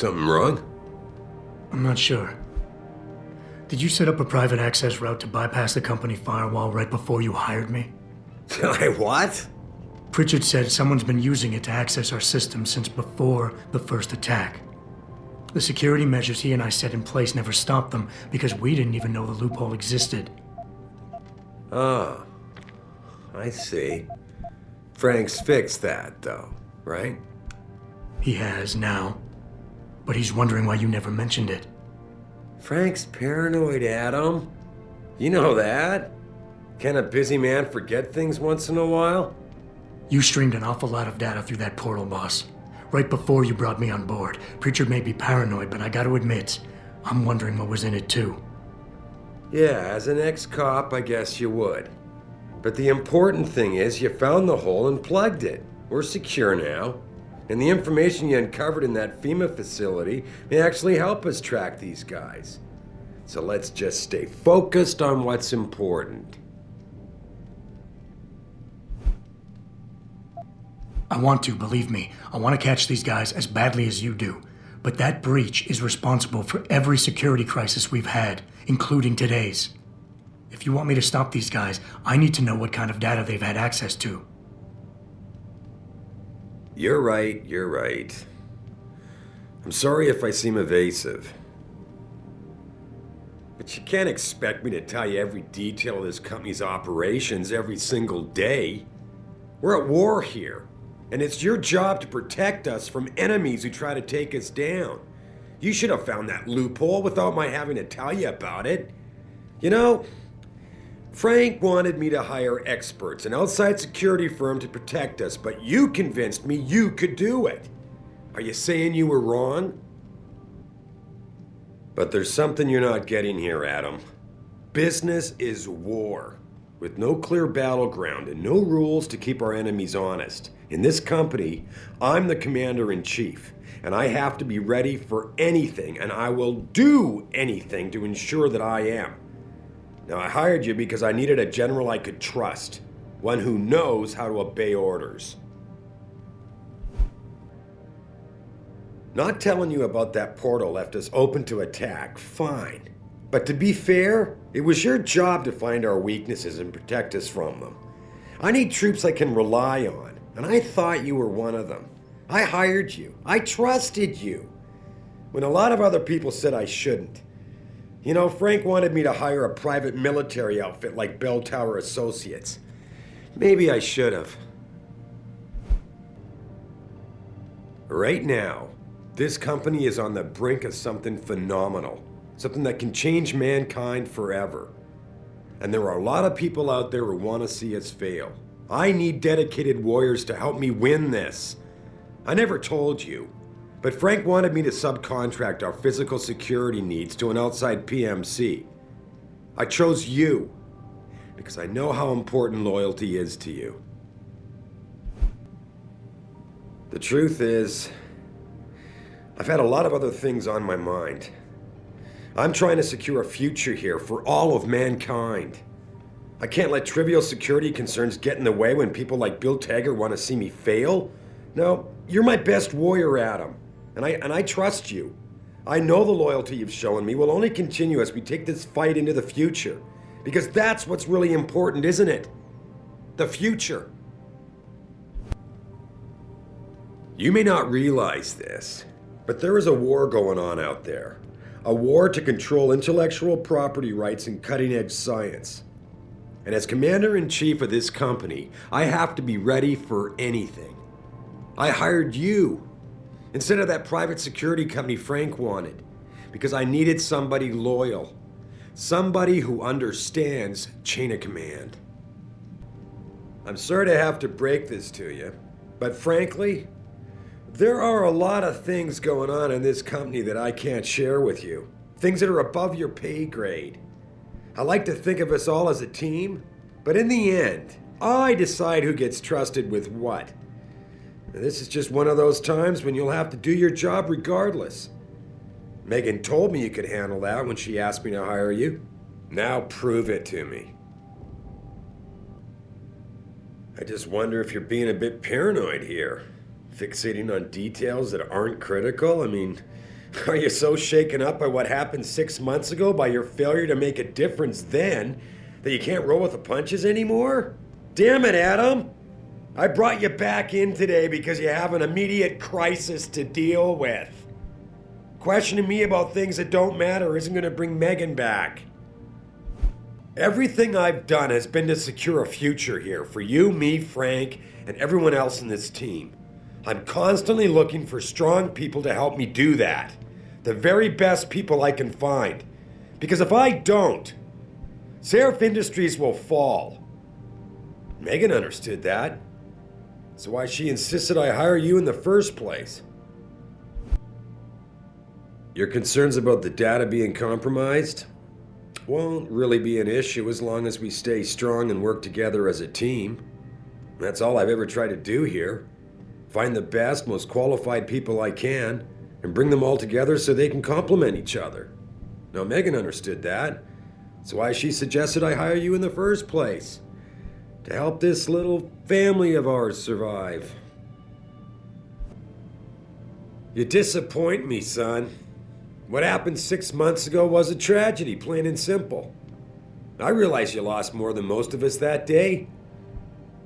Something wrong? I'm not sure. Did you set up a private access route to bypass the company firewall right before you hired me? What? Pritchard said someone's been using it to access our system since before the first attack. The security measures he and I set in place never stopped them because we didn't even know the loophole existed. Oh, I see. Frank's fixed that, though, right? He has now, but he's wondering why you never mentioned it. Frank's paranoid, Adam. You know that. Can a busy man forget things once in a while? You streamed an awful lot of data through that portal, boss. Right before you brought me on board. Pritchard may be paranoid, but I gotta admit, I'm wondering what was in it too. Yeah, as an ex-cop, I guess you would. But the important thing is you found the hole and plugged it. We're secure now. And the information you uncovered in that FEMA facility may actually help us track these guys. So let's just stay focused on what's important. I want to, believe me. I want to catch these guys as badly as you do. But that breach is responsible for every security crisis we've had, including today's. If you want me to stop these guys, I need to know what kind of data they've had access to. You're right. I'm sorry if I seem evasive. But you can't expect me to tell you every detail of this company's operations every single day. We're at war here, and it's your job to protect us from enemies who try to take us down. You should have found that loophole without my having to tell you about it. You know, Frank wanted me to hire experts, an outside security firm to protect us, but you convinced me you could do it. Are you saying you were wrong? But there's something you're not getting here, Adam. Business is war, with no clear battleground and no rules to keep our enemies honest. In this company, I'm the commander-in-chief, and I have to be ready for anything, and I will do anything to ensure that I am. Now, I hired you because I needed a general I could trust, one who knows how to obey orders. Not telling you about that portal left us open to attack, fine. But to be fair, it was your job to find our weaknesses and protect us from them. I need troops I can rely on, and I thought you were one of them. I hired you. I trusted you. When a lot of other people said I shouldn't. You know, Frank wanted me to hire a private military outfit like Bell Tower Associates. Maybe I should have. Right now, this company is on the brink of something phenomenal. Something that can change mankind forever. And there are a lot of people out there who want to see us fail. I need dedicated warriors to help me win this. I never told you, but Frank wanted me to subcontract our physical security needs to an outside PMC. I chose you because I know how important loyalty is to you. The truth is, I've had a lot of other things on my mind. I'm trying to secure a future here for all of mankind. I can't let trivial security concerns get in the way when people like Bill Taggart want to see me fail. No, you're my best warrior, Adam. And I trust you. I know the loyalty you've shown me will only continue as we take this fight into the future. Because that's what's really important, isn't it? The future. You may not realize this, but there is a war going on out there. A war to control intellectual property rights and cutting-edge science. And as commander-in-chief of this company, I have to be ready for anything. I hired you instead of that private security company Frank wanted, because I needed somebody loyal. Somebody who understands chain of command. I'm sorry to have to break this to you, but frankly, there are a lot of things going on in this company that I can't share with you. Things that are above your pay grade. I like to think of us all as a team, but in the end, I decide who gets trusted with what. And this is just one of those times when you'll have to do your job regardless. Megan told me you could handle that when she asked me to hire you. Now prove it to me. I just wonder if you're being a bit paranoid here. Fixating on details that aren't critical. I mean, Are you so shaken up by what happened 6 months ago, by your failure to make a difference then, that you can't roll with the punches anymore? Damn it, Adam! I brought you back in today because you have an immediate crisis to deal with. Questioning me about things that don't matter isn't going to bring Megan back. Everything I've done has been to secure a future here for you, me, Frank, and everyone else in this team. I'm constantly looking for strong people to help me do that. The very best people I can find. Because if I don't, Sarif Industries will fall. Megan understood that. That's why she insisted I hire you in the first place. Your concerns about the data being compromised won't really be an issue as long as we stay strong and work together as a team. That's all I've ever tried to do here. Find the best, most qualified people I can and bring them all together so they can complement each other. Now, Megan understood that. That's why she suggested I hire you in the first place. To help this little family of ours survive. You disappoint me, son. What happened 6 months ago was a tragedy, plain and simple. I realize you lost more than most of us that day.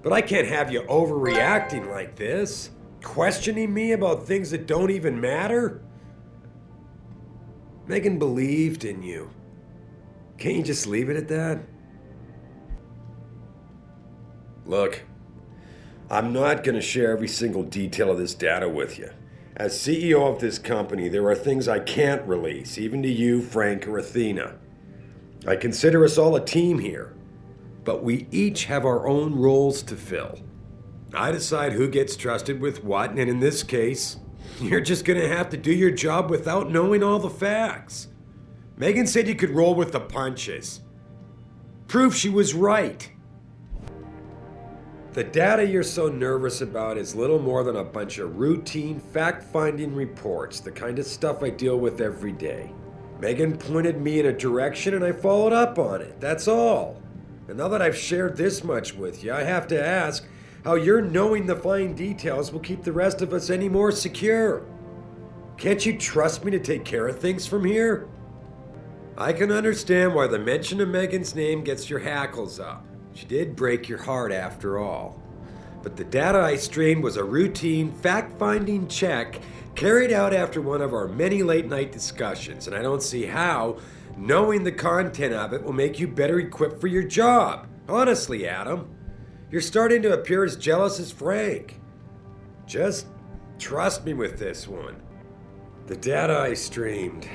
But I can't have you overreacting like this. Questioning me about things that don't even matter? Megan believed in you. Can't you just leave it at that? Look, I'm not going to share every single detail of this data with you. As CEO of this company, there are things I can't release, even to you, Frank, or Athena. I consider us all a team here, but we each have our own roles to fill. I decide who gets trusted with what, and in this case, you're just going to have to do your job without knowing all the facts. Megan said you could roll with the punches. Proof she was right. The data you're so nervous about is little more than a bunch of routine, fact-finding reports, the kind of stuff I deal with every day. Megan pointed me in a direction and I followed up on it, that's all. And now that I've shared this much with you, I have to ask how your knowing the fine details will keep the rest of us any more secure. Can't you trust me to take care of things from here? I can understand why the mention of Megan's name gets your hackles up. She did break your heart after all. But the data I streamed was a routine, fact-finding check carried out after one of our many late-night discussions, and I don't see how knowing the content of it will make you better equipped for your job. Honestly, Adam, you're starting to appear as jealous as Frank. Just trust me with this one. The data I streamed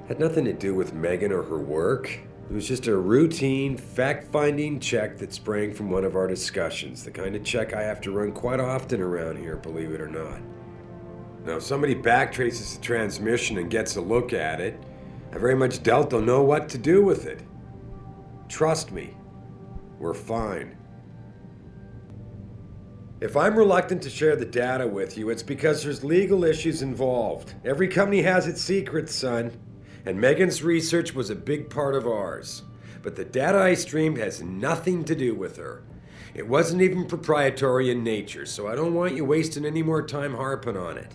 had nothing to do with Megan or her work. It was just a routine, fact-finding check that sprang from one of our discussions, the kind of check I have to run quite often around here, believe it or not. Now, if somebody backtraces the transmission and gets a look at it, I very much doubt they'll know what to do with it. Trust me, we're fine. If I'm reluctant to share the data with you, it's because there's legal issues involved. Every company has its secrets, son. And Megan's research was a big part of ours. But the data I streamed has nothing to do with her. It wasn't even proprietary in nature, so I don't want you wasting any more time harping on it.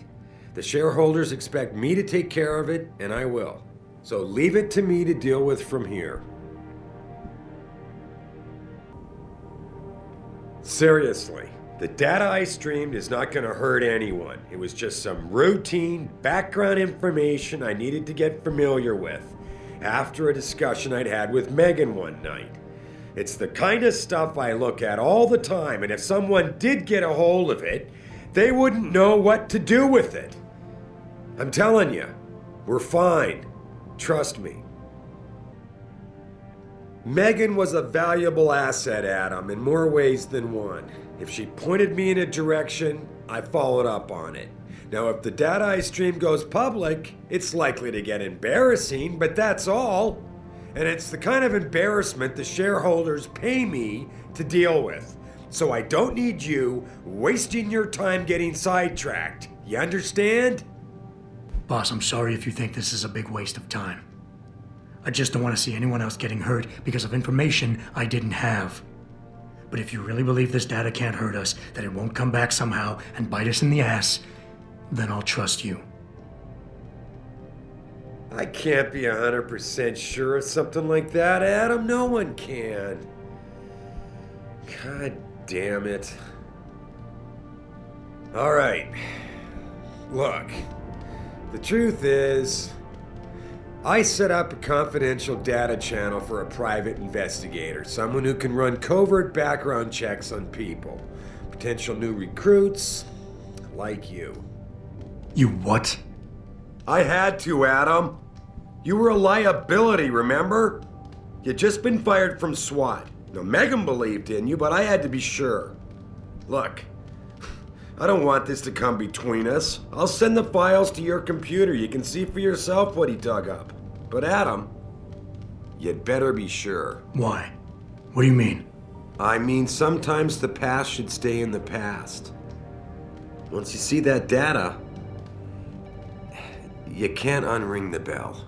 The shareholders expect me to take care of it, and I will. So leave it to me to deal with from here. Seriously. The data I streamed is not going to hurt anyone. It was just some routine background information I needed to get familiar with after a discussion I'd had with Megan one night. It's the kind of stuff I look at all the time, and if someone did get a hold of it, they wouldn't know what to do with it. I'm telling you, we're fine. Trust me. Megan was a valuable asset, Adam, in more ways than one. If she pointed me in a direction, I followed up on it. Now, if the data I stream goes public, it's likely to get embarrassing, but that's all. And it's the kind of embarrassment the shareholders pay me to deal with. So I don't need you wasting your time getting sidetracked. You understand? Boss, I'm sorry if you think this is a big waste of time. I just don't want to see anyone else getting hurt because of information I didn't have. But if you really believe this data can't hurt us, that it won't come back somehow and bite us in the ass, then I'll trust you. I can't be 100% sure of something like that, Adam. No one can. God damn it. All right. Look, the truth is, I set up a confidential data channel for a private investigator, someone who can run covert background checks on people, potential new recruits, like you. You what? I had to, Adam. You were a liability, remember? You'd just been fired from SWAT. Now, Megan believed in you, but I had to be sure. Look, I don't want this to come between us. I'll send the files to your computer. You can see for yourself what he dug up. But Adam, you'd better be sure. Why? What do you mean? I mean, sometimes the past should stay in the past. Once you see that data, you can't unring the bell.